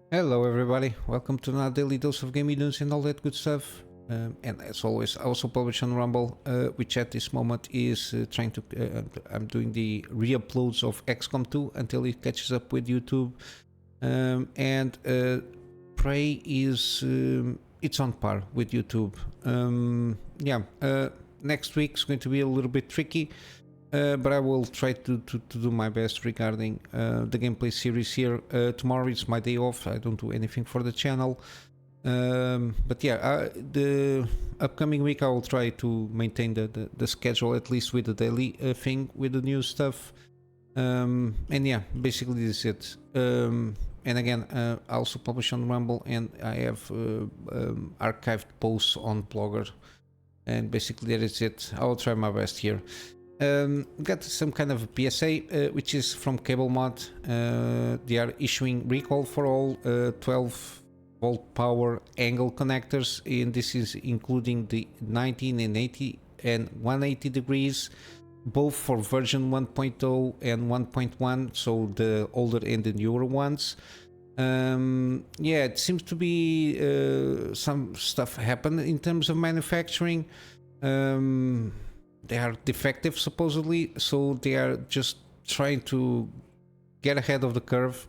Hello everybody, welcome to another daily dose of gaming news and all that good stuff. And as always, I also publish on Rumble, which at this moment is I'm doing the re-uploads of XCOM 2 until it catches up with YouTube. And Prey is, it's on par with YouTube. Next week's going to be a little bit tricky. But I will try to do my best regarding the gameplay series here. Tomorrow is my day off. I don't do anything for the channel. But yeah, the upcoming week I will try to maintain the schedule, at least with the daily thing, with the new stuff. And yeah, basically this is it. And again, I also publish on Rumble, and I have archived posts on Blogger. And basically that is it. I will try my best here. Got some kind of a PSA, which is from Cablemod. They are issuing recall for all 12 volt power angle connectors, and this is including the 19 and 80 and 180 degrees, both for version 1.0 and 1.1, so the older and the newer ones. Yeah, it seems to be some stuff happened in terms of manufacturing. They are defective supposedly, so they are just trying to get ahead of the curve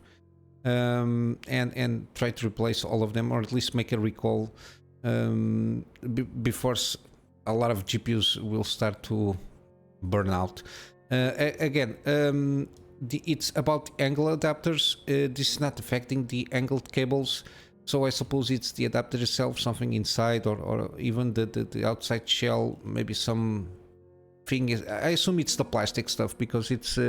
and try to replace all of them, or at least make a recall before a lot of GPUs will start to burn out. It's about angle adapters. This is not affecting the angled cables, so I suppose it's the adapter itself, something inside, or even the outside shell, maybe some thing is, I assume it's the plastic stuff, because it's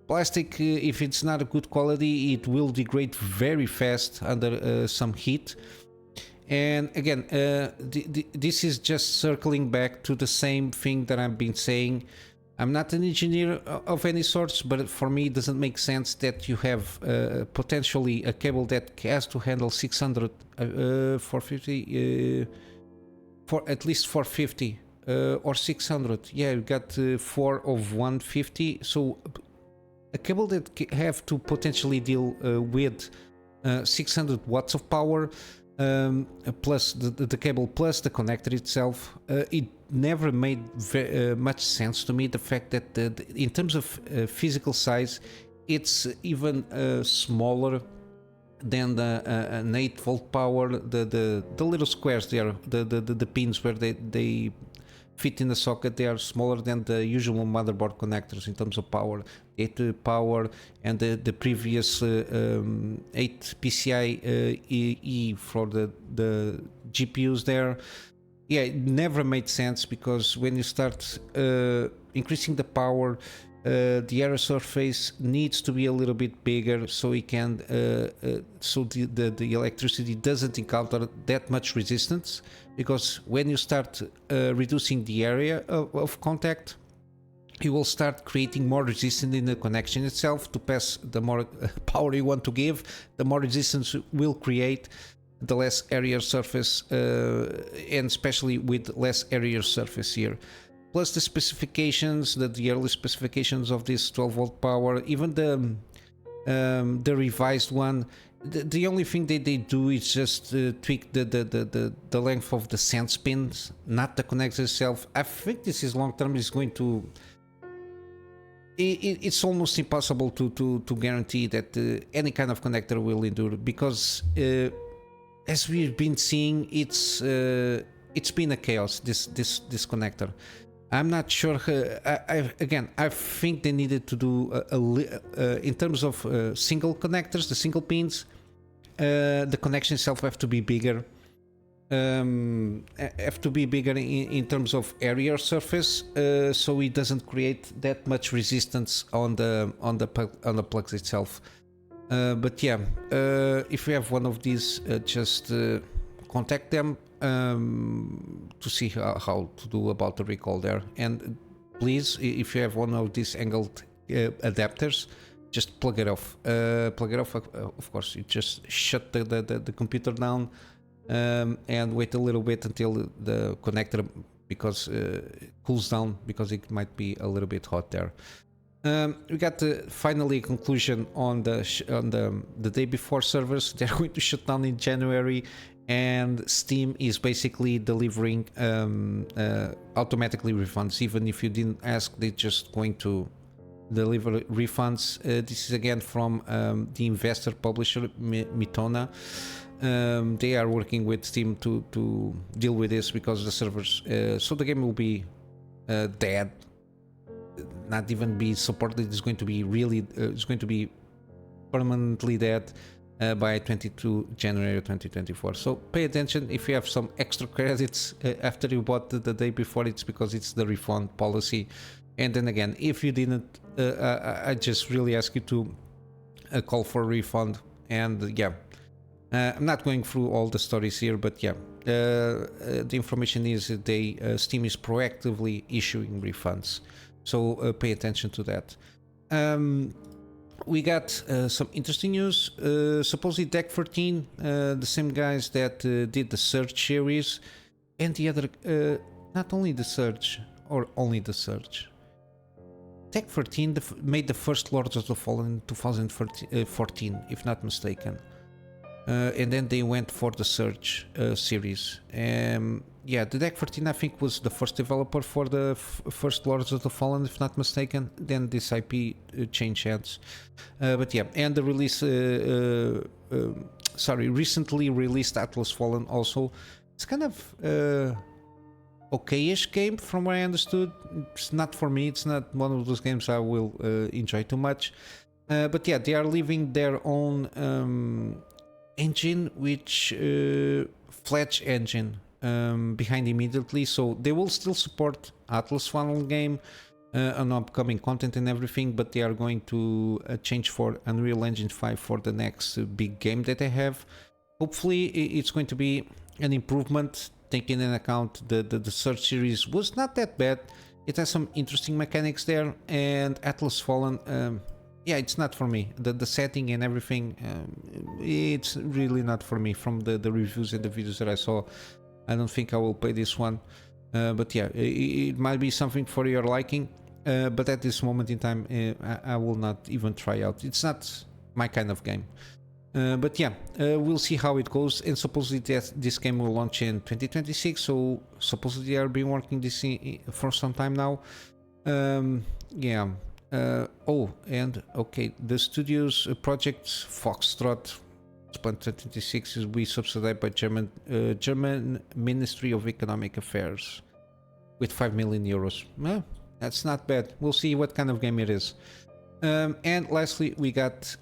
plastic. If it's not a good quality, it will degrade very fast under some heat. And again, this is just circling back to the same thing that I've been saying. I'm not an engineer of any sorts, but for me it doesn't make sense that you have potentially a cable that has to handle 600 450 for at least 450 or 600. Yeah, you got 4 of 150, so a cable that have to potentially deal with 600 watts of power, plus the cable plus the connector itself. It never made much sense to me, the fact that in terms of physical size, it's even smaller than an 8 volt power. The little squares there, the pins where they fit in the socket, they are smaller than the usual motherboard connectors in terms of power. 8 power and the previous 8 PCI E for the GPUs there. Yeah, it never made sense, because when you start increasing the power, the area surface needs to be a little bit bigger, so it can so the electricity doesn't encounter that much resistance. Because when you start reducing the area of contact, you will start creating more resistance in the connection itself to pass. The more power you want to give, the more resistance will create, the less area surface, and especially with less area surface here. Plus the specifications, the early specifications of this 12 volt power, even the revised one, the only thing that they do is just tweak the length of the sense pins, not the connector itself. I think this is long term is going to... It's almost impossible to guarantee that any kind of connector will endure, because as we've been seeing, it's been a chaos, this connector. I'm not sure. I think they needed to do in terms of single connectors, the single pins. The connection itself have to be bigger. Have to be bigger in terms of area surface, so it doesn't create that much resistance on the plugs itself. But yeah, if you have one of these, just contact them to see how to do about the recall there. And please, if you have one of these angled adapters, just plug it off. Of course, you just shut the computer down and wait a little bit until the connector because it cools down, because it might be a little bit hot there. We got finally a conclusion on the day before servers. They're going to shut down in January, and Steam is basically delivering automatically refunds. Even if you didn't ask, they're just going to deliver refunds. This is again from the investor publisher Mitona. They are working with Steam to deal with this because the servers, so the game will be dead, not even be supported. It's going to be really it's going to be permanently dead by 22 January 2024. So pay attention. If you have some extra credits after you bought the day before, it's because it's the refund policy. And then again, if you didn't, I just really ask you to call for a refund. And yeah, I'm not going through all the stories here, but yeah, the information is that Steam is proactively issuing refunds. So pay attention to that. We got some interesting news. Supposedly DEC 13, the same guys that did the Surge series, and the other, not only the Surge, or only the Surge. DEC 13 made the first Lords of the Fallen in 2014, if not mistaken. And then they went for the Surge series. Yeah, the DEC 14 I think was the first developer for the first Lords of the Fallen, if not mistaken. Then this IP changed hands. But yeah, and the release, recently released Atlas Fallen also. It's kind of okay-ish game from what I understood. It's not for me. It's not one of those games I will enjoy too much. But yeah, they are leaving their own engine, which Fletch engine behind immediately, so they will still support Atlas Funnel game on upcoming content and everything, but they are going to change for Unreal Engine 5 for the next big game that they have. Hopefully it's going to be an improvement, taking into account the Surge series was not that bad. It has some interesting mechanics there, and Atlas Fallen, yeah, it's not for me. The setting and everything, it's really not for me. From the reviews and the videos that I saw, I don't think I will play this one. But yeah, it might be something for your liking. But at this moment in time, I will not even try out. It's not my kind of game. But yeah, we'll see how it goes. And supposedly this game will launch in 2026. So supposedly they are been working this for some time now. Yeah. Oh, and okay, the studio's project Foxtrot 2026 will be subsidized by German Ministry of Economic Affairs with 5 million euros. Well, that's not bad. We'll see what kind of game it is. And lastly, we got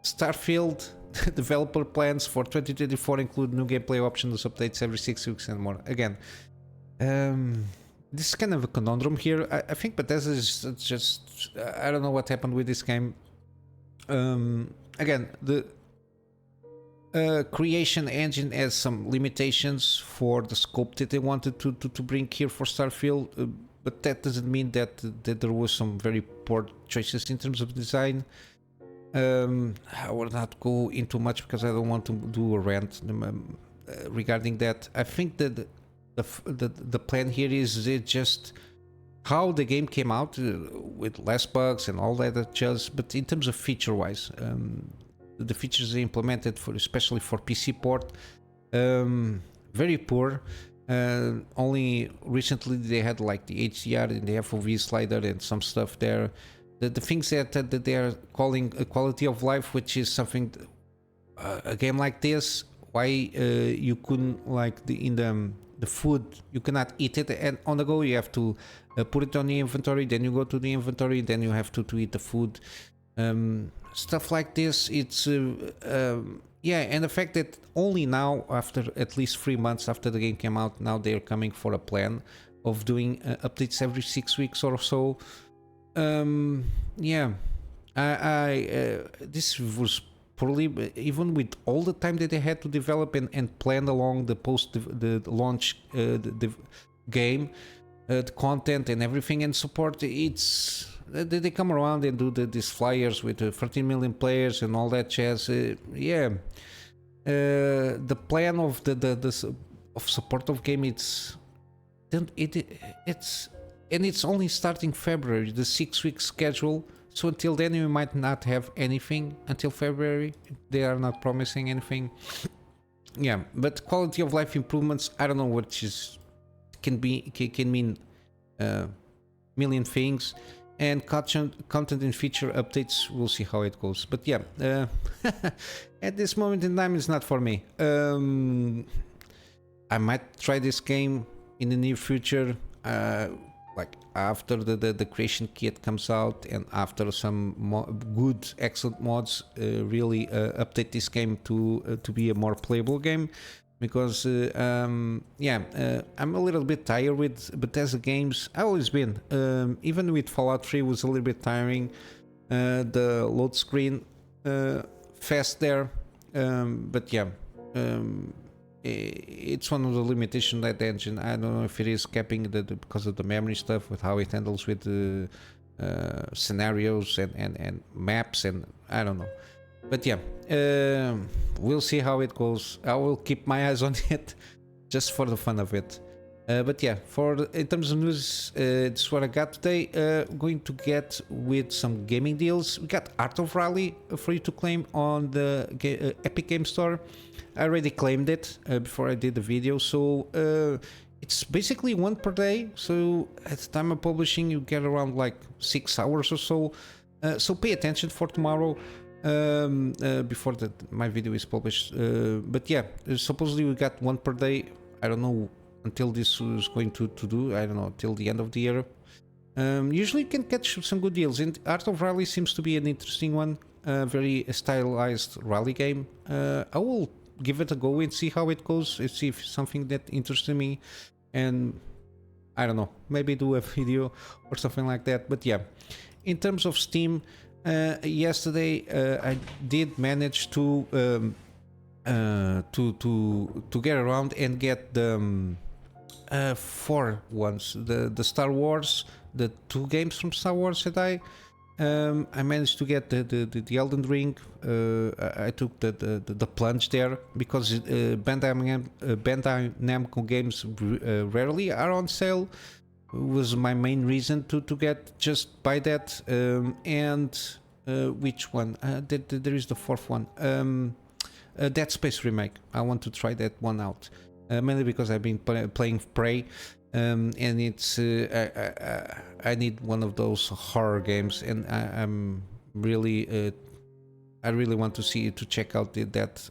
Starfield. Developer plans for 2024 include new gameplay options, updates every 6 weeks and more. Again, this is kind of a conundrum here. I think Bethesda is just... I don't know what happened with this game. Again, the creation engine has some limitations for the scope that they wanted to bring here for Starfield, but that doesn't mean that there was some very poor choices in terms of design. I will not go into much because I don't want to do a rant regarding that. I think that the plan here is just how the game came out with less bugs and all that just, but in terms of feature wise, the features they implemented for especially for PC port, very poor. Only recently they had like the HDR and the FOV slider and some stuff there. The things that they are calling a quality of life, which is something a game like this, why you couldn't, like in the food, you cannot eat it and on the go. You have to put it on the inventory, then you go to the inventory, then you have to eat the food. Stuff like this, it's yeah, and the fact that only now, after at least 3 months after the game came out, now they're coming for a plan of doing updates every 6 weeks or so. Yeah, this was probably, even with all the time that they had to develop and plan along the launch the game, the content and everything and support, it's they come around and do these flyers with 13 million players and all that jazz. Yeah, the plan of the support of game, it's don't it's only starting February, the 6-week schedule. So until then, we might not have anything until February. They are not promising anything. Yeah, but quality of life improvements, I don't know what can mean million things, and content and feature updates. We'll see how it goes. But yeah, at this moment in time, it's not for me. I might try this game in the near future, like after the creation kit comes out and after some good, excellent mods really update this game to be a more playable game. Because yeah, I'm a little bit tired with Bethesda games. I always been. Even with Fallout 3 was a little bit tiring. The load screen fast there, but yeah, it's one of the limitations that engine. I don't know if it is capping because of the memory stuff with how it handles with the scenarios and maps, and I don't know. But yeah, we'll see how it goes. I will keep my eyes on it just for the fun of it. But yeah, in terms of news, this is what I got today. Going to get with some gaming deals. We got Art of Rally for you to claim on the Epic Game Store. I already claimed it before I did the video, so it's basically one per day. So at the time of publishing, you get around like 6 hours or so. So pay attention for tomorrow. Before my video is published. But yeah, supposedly we got one per day. I don't know until this is going to do. I don't know, till the end of the year. Usually you can catch some good deals, and Art of Rally seems to be an interesting one. Very stylized rally game. I will give it a go and see how it goes, and see if it's something that interests me, and I don't know, maybe do a video or something like that. But yeah, in terms of Steam, yesterday I did manage to get around and get the 4 ones, the Star Wars, the 2 games from Star Wars that I managed to get the Elden Ring. I took the plunge there because Bandai Namco games rarely are on sale. Was my main reason to get just buy that. And which one? There is the 4th one. Dead Space remake. I want to try that one out, mainly because I've been playing Prey, and it's I need one of those horror games, and I'm really I really want to check out that.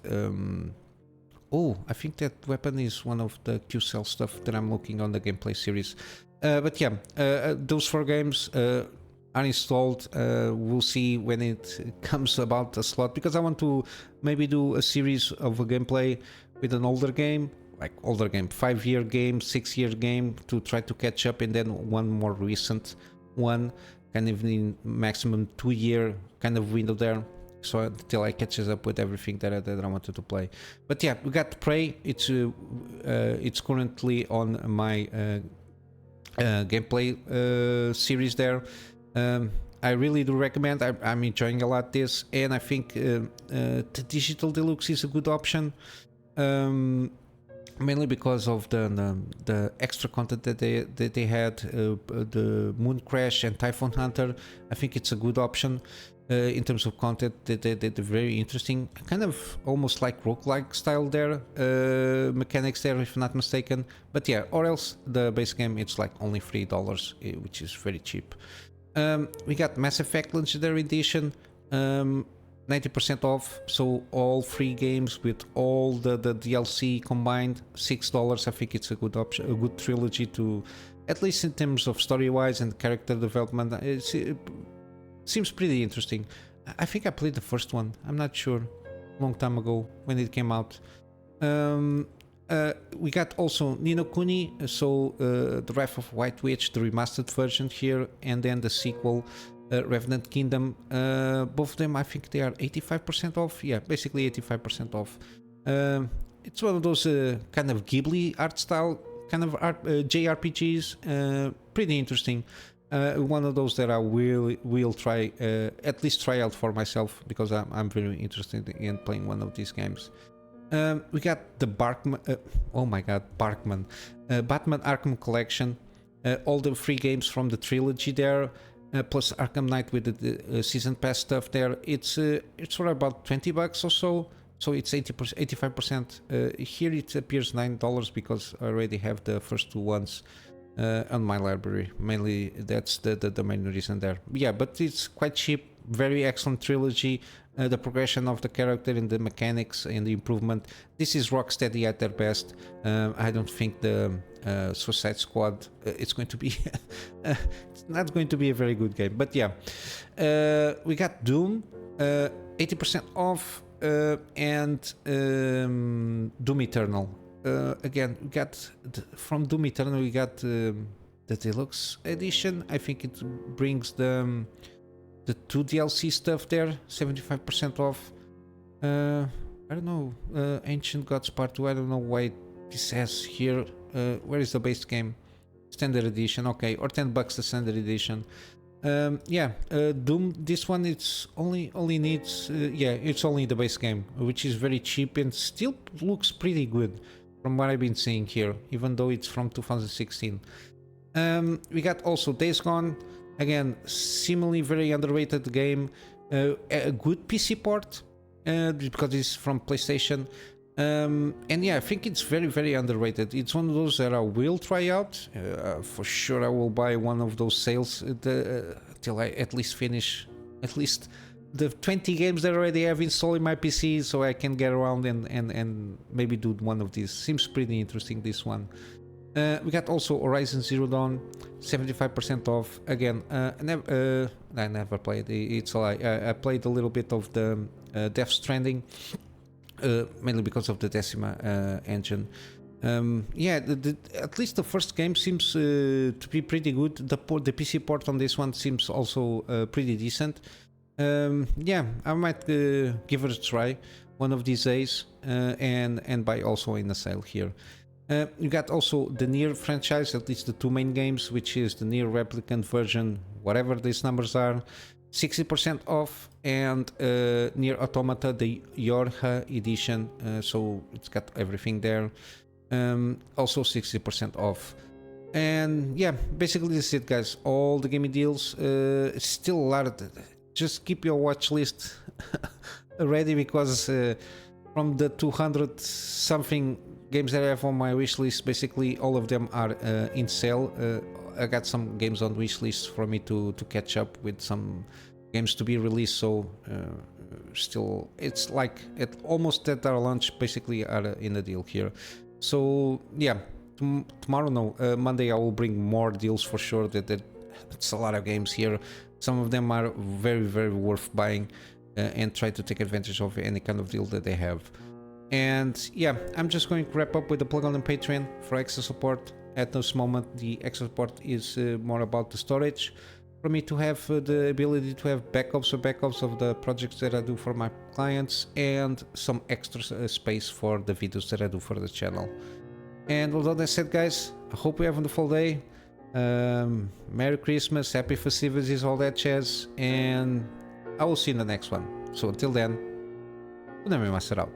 Oh, I think that weapon is one of the QCell stuff that I'm looking on the gameplay series. But yeah, those 4 games are installed. We'll see when it comes about a slot, because I want to maybe do a series of a gameplay with an older game, like 5-year game, 6-year game, to try to catch up, and then one more recent one, kind of in maximum 2-year kind of window there, so until I catches up with everything that I wanted to play. But yeah, we got Prey. It's currently on my gameplay series there. I really do recommend. I'm enjoying a lot this, and I think the Digital Deluxe is a good option, mainly because of the extra content that they had, the Moon Crash and Typhoon Hunter. I think it's a good option in terms of content. They're very interesting, kind of almost like roguelike style there, mechanics there, if not mistaken. But yeah, or else the base game, it's like only $3, which is very cheap. We got Mass Effect Legendary Edition, 90% off, so all 3 games with all the DLC combined, $6. I think it's a good option, a good trilogy to, at least in terms of story-wise and character development. It seems pretty interesting. I think I played the first one, I'm not sure, long time ago when it came out. We got also Ni no Kuni, so the Wrath of White Witch, the remastered version here, and then the sequel, Revenant Kingdom. Both of them, I think they are 85% off. Yeah, basically 85% off. It's one of those kind of Ghibli art style, kind of JRPGs. Pretty interesting. One of those that I will try, at least try out for myself, because I'm very interested in playing one of these games. We got the Barkman, oh my god, Barkman, Batman Arkham Collection, all the free games from the trilogy there, plus Arkham Knight with the season pass stuff there. It's for about $20 or so it's 80%, 85%. Here it appears $9 because I already have the first two ones on my library. Mainly that's the main reason there. Yeah, but it's quite cheap. Very excellent trilogy. The progression of the character and the mechanics and the improvement. This is Rocksteady at their best. I don't think the Suicide Squad it's going to be it's not going to be a very good game, but yeah. We got Doom 80% off, and Doom Eternal. Again, we got from Doom Eternal we got the deluxe edition. I think it brings the 2 DLC stuff there, 75% off. I don't know, Ancient Gods Part 2, I don't know why this has here. Where is the base game? Standard edition, okay, or $10 the standard edition. Yeah, Doom, this one it's only needs, yeah, it's only the base game, which is very cheap and still looks pretty good from what I've been seeing here, even though it's from 2016. We got also Days Gone. Again, similarly very underrated game, a good PC port because it's from PlayStation, and yeah, I think it's very underrated. It's one of those that I will try out. For sure, I will buy one of those sales till I at least finish at least the 20 games that I already have installed in my PC, so I can get around and maybe do one of these. Seems pretty interesting, this one. We got also Horizon Zero Dawn, 75% off. Again, I never played. It's a lie. I played a little bit of the Death Stranding, mainly because of the Decima engine. Yeah, at least the first game seems to be pretty good. The PC port on this one seems also pretty decent. Yeah, I might give it a try one of these days, and buy also in a sale here. You got also the Nier franchise, at least the two main games, which is the Nier Replicant version, whatever these numbers are, 60% off, and Nier Automata, the Yorha edition, so it's got everything there, also 60% off. And yeah, basically this is it, guys. All the gaming deals, it's still a lot of just keep your watch list ready, because from the 200 something games that I have on my wish list, basically all of them are in sale. I got some games on wish list for me to catch up with, some games to be released, so still it's like almost at our launch basically are in the deal here. So yeah, Monday I will bring more deals for sure. That it's a lot of games here. Some of them are very worth buying, and try to take advantage of any kind of deal that they have. And yeah, I'm just going to wrap up with the plug on Patreon for extra support. At this moment, the extra support is more about the storage, for me to have the ability to have backups of the projects that I do for my clients, and some extra space for the videos that I do for the channel. And with all that said, guys, I hope you have a wonderful day. Merry Christmas, happy festivities, all that jazz, and I will see you in the next one. So until then, Kunamy Master out.